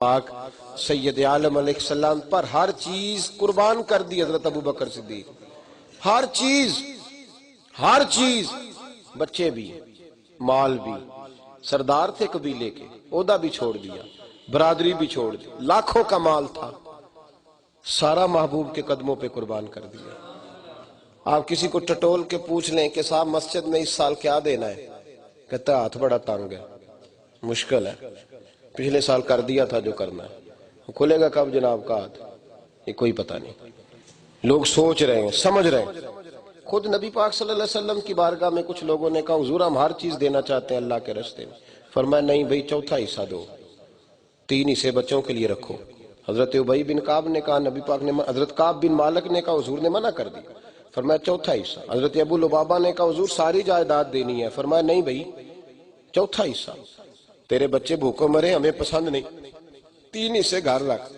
پاک سید عالم علیہ السلام پر ہر چیز قربان کر دی حضرت ابو بکر صدیق. ہر چیز بچے بھی مال بھی. سردار تھے قبیلے کے، عہدہ بھی چھوڑ دیا، برادری بھی چھوڑ دی، لاکھوں کا مال تھا، سارا محبوب کے قدموں پہ قربان کر دیا. آپ کسی کو ٹٹول کے پوچھ لیں کہ صاحب مسجد میں اس سال کیا دینا ہے، کہتا ہے ہاتھ بڑا تنگ ہے، مشکل ہے، پچھلے سال کر دیا تھا جو کرنا ہے. کھلے گا کب جناب کا ہاتھ، یہ کوئی پتہ نہیں. لوگ سوچ رہے ہیں، سمجھ رہے ہیں. خود نبی پاک صلی اللہ علیہ وسلم کی بارگاہ میں کچھ لوگوں نے کہا حضور ہم ہر چیز دینا چاہتے ہیں اللہ کے راستے میں. فرمایا نہیں بھائی، چوتھا حصہ دو، 3 حصے بچوں کے لیے رکھو. حضرت ابی بن کعب نے کہا، نبی پاک نے، حضرت کعب بن مالک نے کہا، حضور نے منع کر دیا. فرمایا چوتھا حصہ. حضرت ابو لبابہ نے کہا حضور ساری جائیداد دینی ہے. فرمایا نہیں بھائی، چوتھا حصہ. تیرے بچے بھوکوں مرے، ہمیں پسند نہیں، 3 حصے گھر رکھ.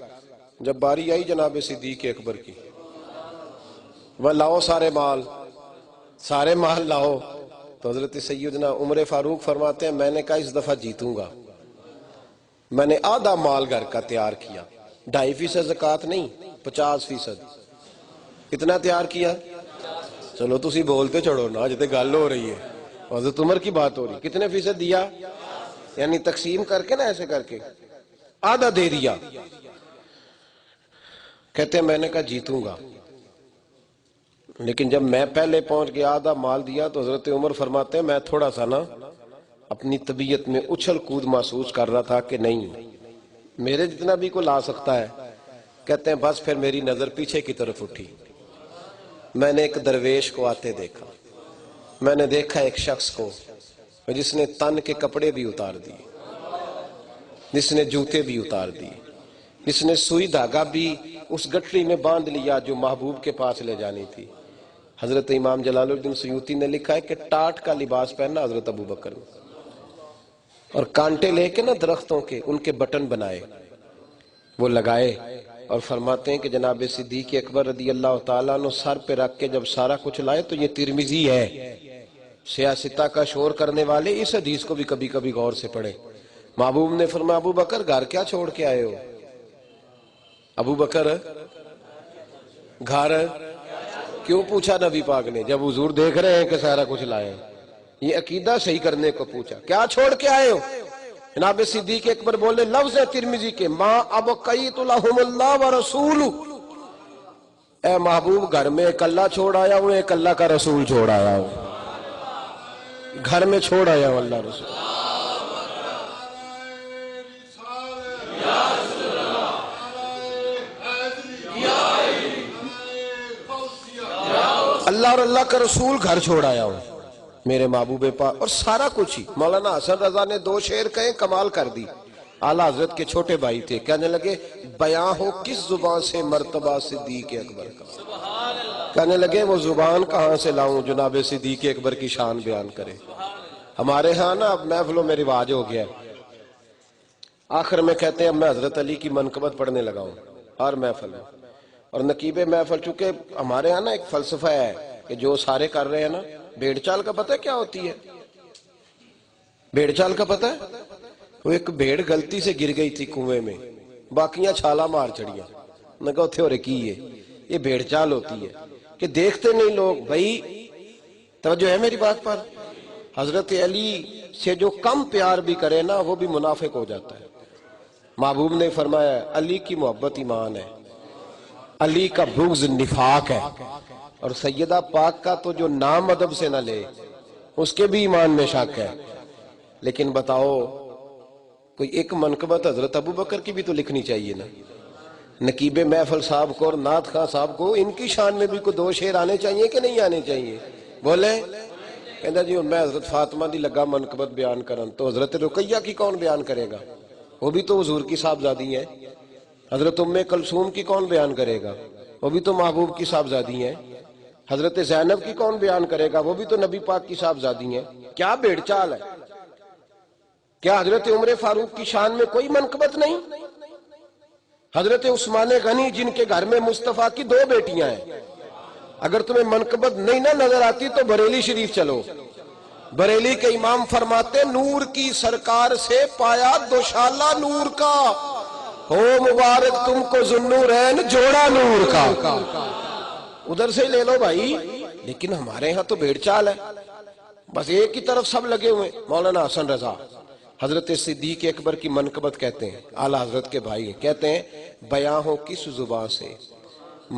جب باری آئی جناب صدیق اکبر کی، وہ لاؤ سارے مال لاؤ، تو حضرت سیدنا عمر فاروق فرماتے ہیں میں نے کہا اس دفعہ جیتوں گا. میں نے آدھا مال گھر کا تیار کیا، 2.5% زکوٰۃ نہیں، 50%. کتنا تیار کیا؟ چلو تسی بولتے چھوڑو نا، جتے گل ہو رہی ہے، حضرت عمر کی بات ہو رہی. کتنے فیصد دیا؟ یعنی تقسیم کر کے نا، ایسے کر کے آدھا دے دیا. کہتے ہیں میں نے کہا جیتوں گا. لیکن جب میں پہلے پہنچ گیا آدھا مال دیا تو حضرت عمر فرماتے ہیں میں تھوڑا سا نا اپنی طبیعت میں اچھل کود محسوس کر رہا تھا کہ نہیں میرے جتنا بھی کو لا سکتا ہے. کہتے ہیں بس پھر میری نظر پیچھے کی طرف اٹھی. میں نے ایک درویش کو آتے دیکھا. میں نے دیکھا ایک شخص کو جس نے تن کے کپڑے بھی اتار دیے، جس نے جوتے بھی اتار دیے، جس نے سوئی دھاگا بھی اس گٹھڑی میں باندھ لیا جو محبوب کے پاس لے جانی تھی. حضرت امام جلال الدین سیوطی نے لکھا ہے کہ ٹاٹ کا لباس پہنا حضرت ابو بکر نے، اور کانٹے لے کے نا درختوں کے ان کے بٹن بنائے، وہ لگائے، اور فرماتے ہیں کہ جناب صدیق اکبر رضی اللہ تعالیٰ عنہ سر پہ رکھ کے جب سارا کچھ لائے تو یہ ترمذی ہے. سیاستہ کا شور کرنے والے اس حدیث کو بھی کبھی کبھی غور سے پڑھے. محبوب نے فرمایا ابو بکر گھر کیا چھوڑ کے آئے ہو؟ ابو بکر گھر کیوں پوچھا نبی پاک نے جب حضور دیکھ رہے ہیں کہ سارا کچھ لائے؟ یہ عقیدہ صحیح کرنے کو پوچھا. کیا چھوڑ کے آئے ہو؟ جناب صدیق اکبر بولے لفظ ہے ترمذی کے، ما ابقیت لہم اللہ ورسول. اے محبوب گھر میں ایک اللہ چھوڑ آیا ہوں، ایک اللہ کا رسول چھوڑ آیا ہوں، گھر میں چھوڑ آیا ہوں اللہ رسول. اللہ اور اللہ کا رسول گھر چھوڑ آیا ہوں میرے محبوب پاک، اور سارا کچھ ہی. مولانا حسن رضا نے 2 شعر کہیں، کمال کر دی. اعلیٰ حضرت کے چھوٹے بھائی تھے، کہنے لگے بیاں ہو کس زبان سے مرتبہ صدیق اکبر کا. کہنے لگے وہ زبان کہاں سے لاؤں جناب صدیق اکبر کی شان بیان کرے. ہمارے ہاں نا اب محفلوں میں رواج ہو گیا ہے، آخر میں کہتے ہیں اب میں حضرت علی کی منقبت پڑھنے لگا ہوں ہر محفل میں. اور نقیب محفل، چونکہ ہمارے ہاں نا ایک فلسفہ ہے کہ جو سارے کر رہے ہیں نا، بھیڑ چال کا پتہ کیا ہوتی ہے؟ بھیڑ چال کا پتہ ہے؟ وہ ایک بھیڑ غلطی سے گر گئی تھی کنویں میں، باقیاں چھالا مار چڑھیاں. میں کہا اتھے ہو رہے کی یہ بھیڑ چال ہوتی ہے کہ دیکھتے نہیں لوگ. بھائی توجہ ہے میری بات پر؟ حضرت علی سے جو کم پیار بھی کرے نا وہ بھی منافق ہو جاتا ہے. محبوب نے فرمایا علی کی محبت ایمان ہے، علی کا بغض نفاق ہے. اور سیدہ پاک کا تو جو نام ادب سے نہ لے اس کے بھی ایمان میں شک ہے. لیکن بتاؤ کوئی ایک منقبت حضرت ابو بکر کی بھی تو لکھنی چاہیے نا. نقیب محفل صاحب کو اور نعت خواں صاحب کو ان کی شان میں بھی کوئی 2 شعر آنے چاہیے کہ نہیں آنے چاہیے؟ بولے کہنا جی میں حضرت فاطمہ دی لگا منقبت بیان کرن تو حضرت رقیہ کی کون بیان کرے گا؟ وہ بھی تو حضور کی صاحبزادی ہیں. حضرت ام کلثوم کی کون بیان کرے گا؟ وہ بھی تو محبوب کی صاحبزادی ہیں. حضرت زینب کی کون بیان کرے گا؟ وہ بھی تو نبی پاک کی صاحبزادی ہیں. کیا بھیڑ چال ہے؟ کیا حضرت عمر فاروق کی شان میں کوئی منقبت نہیں؟ حضرت عثمان غنی جن کے گھر میں مصطفیٰ کی 2 بیٹیاں ہیں، اگر تمہیں منقبت نہیں نہ نظر آتی تو بریلی شریف چلو. بریلی کے امام فرماتے نور کی سرکار سے پایا دوشالہ نور کا، ہو مبارک تم کو ذوالنورین جوڑا نور کا، ادھر سے لے لو بھائی۔ لیکن ہمارے ہاں تو بھیڑ چال ہے، بس ایک ہی طرف سب لگے ہوئے۔ مولانا حسن رضا حضرت صدیق اکبر کی منقبت کہتے ہیں، اعلیٰ حضرت کے بھائی ہیں، کہتے ہیں بیاں ہو کس زبان سے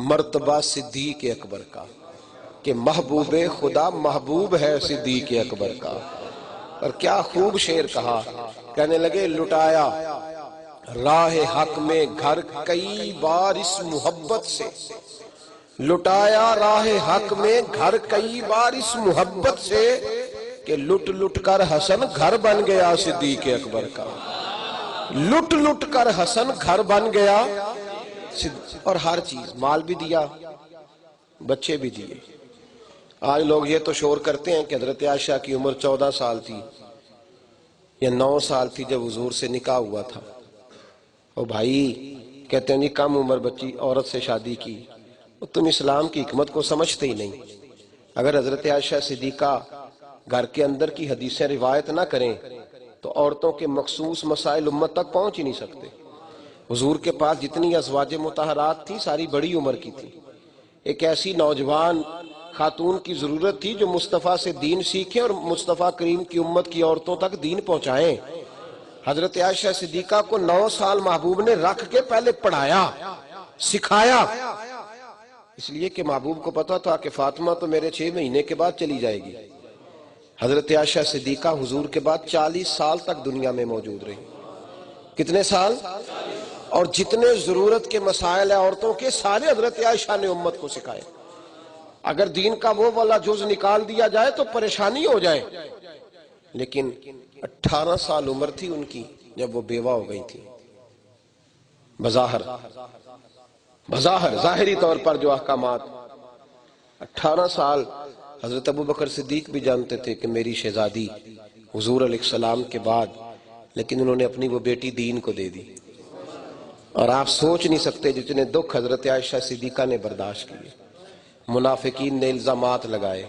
مرتبہ صدیق اکبر کا، کہ محبوب خدا محبوب ہے صدیق اکبر کا۔ اور کیا خوب شعر کہا، کہنے لگے لٹایا راہ حق میں گھر کئی بار اس محبت سے، لٹایا راہ حق میں گھر کئی بار اس محبت سے، کہ لٹ لٹ کر حسن گھر بن گیا صدیق اکبر کا، لٹ لٹ کر حسن گھر بن گیا۔ اور ہر چیز، مال بھی دیا، بچے بھی دیے۔ آج لوگ یہ تو شور کرتے ہیں کہ حضرت عائشہ کی عمر 14 سال تھی یا 9 سال تھی جب حضور سے نکاح ہوا تھا۔ او بھائی، کہتے ہیں جی کم عمر بچی عورت سے شادی کی، تم اسلام کی حکمت کو سمجھتے ہی نہیں۔ اگر حضرت عائشہ صدیقہ گھر کے اندر کی حدیثیں روایت نہ کریں تو عورتوں کے مخصوص مسائل امت تک پہنچ ہی نہیں سکتے۔ حضور کے پاس جتنی ازواج مطہرات تھی ساری بڑی عمر کی تھی۔ ایک ایسی نوجوان خاتون کی ضرورت تھی جو مصطفیٰ سے دین سیکھیں اور مصطفیٰ کریم کی امت کی عورتوں تک دین پہنچائیں۔ حضرت عائشہ صدیقہ کو 9 سال محبوب نے رکھ کے پہلے پڑھایا، سکھایا، اس لیے کہ محبوب کو پتا تھا کہ فاطمہ تو میرے 6 مہینے کے بعد چلی جائے گی۔ حضرت عائشہ صدیقہ حضور کے بعد 40 سال تک دنیا میں موجود رہی۔ کتنے سال؟ اور جتنے ضرورت کے مسائل ہیں عورتوں کے، سارے حضرت عائشہ نے امت کو سکھائے۔ اگر دین کا وہ والا جز نکال دیا جائے تو پریشانی ہو جائے۔ لیکن 18 سال عمر تھی ان کی جب وہ بیوہ ہو گئی تھی۔ بظاہر ظاہری طور پر جو احکامات، 18 سال حضرت ابوبکر صدیق بھی جانتے تھے کہ میری شہزادی حضور علیہ السلام کے بعد، لیکن انہوں نے اپنی وہ بیٹی دین کو دے دی۔ اور آپ سوچ نہیں سکتے جتنے دکھ حضرت عائشہ صدیقہ نے برداشت کیے۔ منافقین نے الزامات لگائے،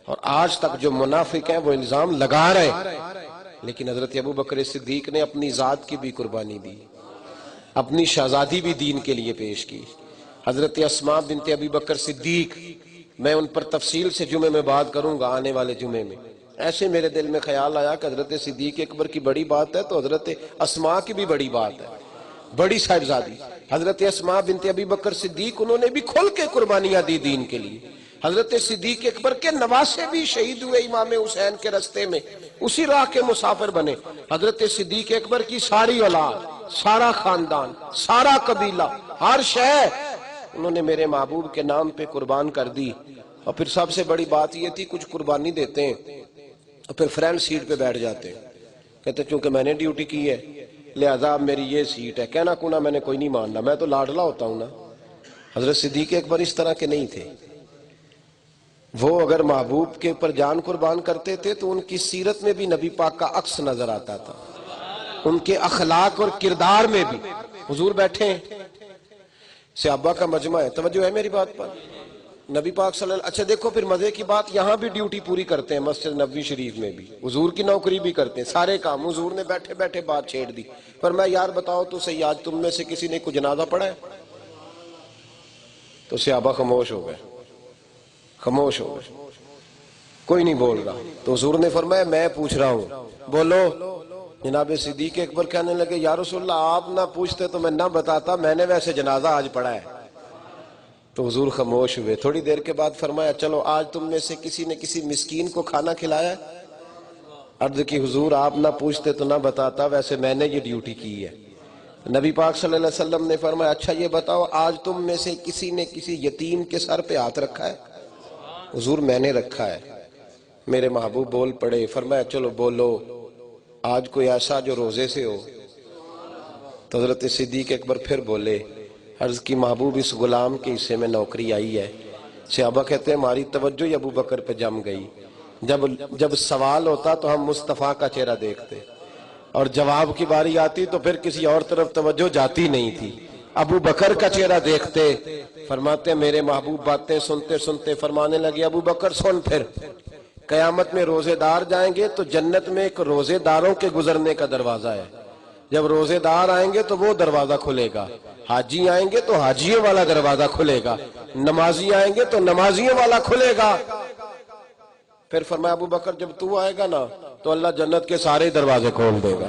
اور آج تک جو منافق ہیں وہ الزام لگا رہے ہیں، لیکن حضرت ابوبکر صدیق نے اپنی ذات کی بھی قربانی دی، اپنی شہزادی بھی دین کے لیے پیش کی۔ حضرت اسماء بنت ابی بکر صدیق، میں ان پر تفصیل سے جمعے میں بات کروں گا، آنے والے جمعے میں۔ ایسے میرے دل میں خیال آیا کہ حضرت صدیق اکبر کی بڑی بات ہے تو حضرت اسماء کی بھی بڑی بات ہے، بڑی صاحبزادی حضرت اسماء بنت ابی بکر صدیق، انہوں نے بھی کھل کے قربانیاں دی دین کے لیے۔ حضرت صدیق اکبر کے نواسے بھی شہید ہوئے امام حسین کے رستے میں، اسی راہ کے مسافر بنے۔ حضرت صدیق اکبر کی ساری اولاد، سارا خاندان، سارا قبیلہ، ہر شے انہوں نے میرے محبوب کے نام پہ قربان کر دی۔ اور پھر سب سے بڑی بات یہ تھی، کچھ قربانی دیتے ہیں اور پھر فرنٹ سیٹ پہ بیٹھ جاتے ہیں، کہتے ہیں چونکہ میں نے ڈیوٹی کی ہے لہذا اب میری یہ سیٹ ہے، کہنا کونا میں نے کوئی نہیں ماننا، میں تو لاڈلا ہوتا ہوں نا۔ حضرت صدیق اکبر اس طرح کے نہیں تھے۔ وہ اگر محبوب کے اوپر جان قربان کرتے تھے تو ان کی سیرت میں بھی نبی پاک کا عکس نظر آتا تھا، ان کے اخلاق اور کردار میں بھی۔ حضور بیٹھے ہیں، صحابہ کا مجمع ہے، توجہ ہے میری بات پر؟ نبی پاک صلی اللہ علیہ وسلم، اچھا دیکھو پھر مزے کی بات، یہاں بھی ڈیوٹی پوری کرتے ہیں، مسجد نبوی شریف میں بھی حضور کی نوکری بھی کرتے ہیں، سارے کام حضور نے بیٹھے بیٹھے بات چھیڑ دی۔ پر میں یار بتاؤ تو صحیح، آج تم میں سے کسی نے کوئی جنازہ پڑھا ہے؟ تو صحابہ خاموش ہو گئے، خاموش ہو گئے، کوئی نہیں بول رہا۔ تو حضور نے فرمایا میں پوچھ رہا ہوں، بولو۔ جناب صدیق اکبر کہنے لگے یا رسول اللہ آپ نہ پوچھتے تو میں نہ بتاتا، میں نے ویسے جنازہ آج پڑھا ہے۔ تو حضور خاموش ہوئے، تھوڑی دیر کے بعد فرمایا چلو آج تم میں سے کسی نے کسی مسکین کو کھانا کھلایا ہے؟ عرض کی حضور آپ نہ پوچھتے تو نہ بتاتا، ویسے میں نے یہ ڈیوٹی کی ہے۔ نبی پاک صلی اللہ علیہ وسلم نے فرمایا اچھا یہ بتاؤ آج تم میں سے کسی نے کسی یتیم کے سر پہ ہاتھ رکھا ہے؟ حضور میں نے رکھا ہے۔ میرے محبوب بول پڑے، فرمایا چلو بولو آج کوئی ایسا جو روزے سے ہو؟ تو حضرت صدیق اکبر پھر بولے، عرض کی محبوب اس غلام کے حصے میں نوکری آئی ہے۔ صحابہ کہتے ہیں ہماری توجہ ہی ابو بکر پہ جم گئی۔ جب سوال ہوتا تو ہم مصطفیٰ کا چہرہ دیکھتے، اور جواب کی باری آتی تو پھر کسی اور طرف توجہ جاتی نہیں تھی، ابو بکر کا چہرہ دیکھتے۔ فرماتے میرے محبوب باتیں سنتے سنتے فرمانے لگے ابو بکر سن، پھر قیامت میں روزے دار جائیں گے تو جنت میں ایک روزے داروں کے گزرنے کا دروازہ ہے، جب روزے دار آئیں گے تو وہ دروازہ کھلے گا، حاجی آئیں گے تو حاجیوں والا دروازہ کھلے گا، نمازی آئیں گے تو نمازیوں والا کھلے گا۔ پھر فرمایا ابو بکر جب تو آئے گا نا تو اللہ جنت کے سارے دروازے کھول دے گا۔